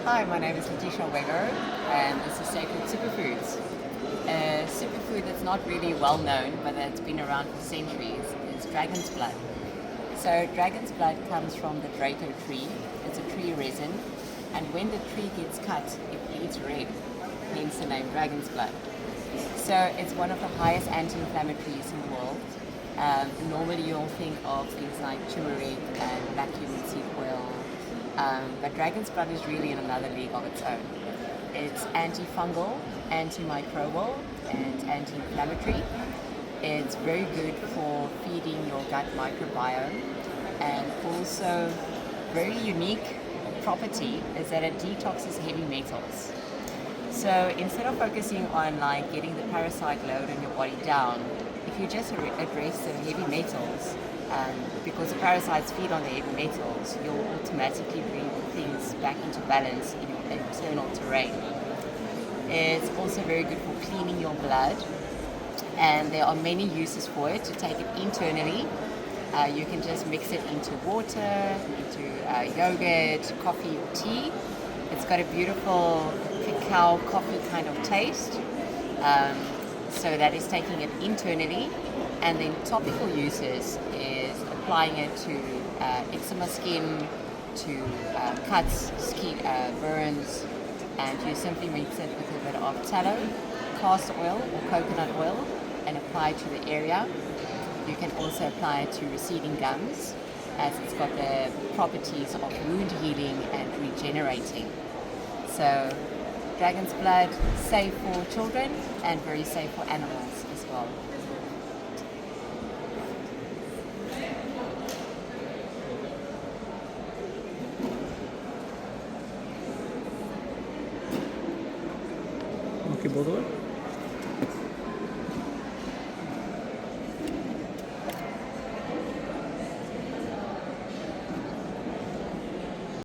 Hi, my name is Letitia Webber, and this is CTICC Superfoods. A superfood that's not really well known, but that's been around for centuries, is dragon's blood. So dragon's blood comes from the Draco tree. It's a tree resin, and when the tree gets cut, it bleeds red, hence the name dragon's blood. So it's one of the highest anti-inflammatories in the world. Normally you'll think of things like turmeric and black cumin seed oil, but dragon's blood is really in another league of its own. It's antifungal, antimicrobial, and anti-inflammatory. It's very good for feeding your gut microbiome, and also very unique property is that it detoxes heavy metals. So instead of focusing on getting the parasite load on your body down, if you just address the heavy metals, because the parasites feed on the heavy metals, you'll automatically bring things back into balance in your internal terrain. It's also very good for cleaning your blood, and there are many uses for it. To take it internally, you can just mix it into water, into yogurt, coffee or tea. It's got a beautiful cacao coffee kind of taste. So that is taking it internally, and then topical uses is applying it to eczema skin, to cuts, skin burns, and you simply mix it with a bit of tallow, castor oil or coconut oil, and apply it to the area. You can also apply it to receding gums, as it's got the properties of wound healing and regenerating. So dragon's blood, safe for children and very safe for animals as well. Okay, both of them?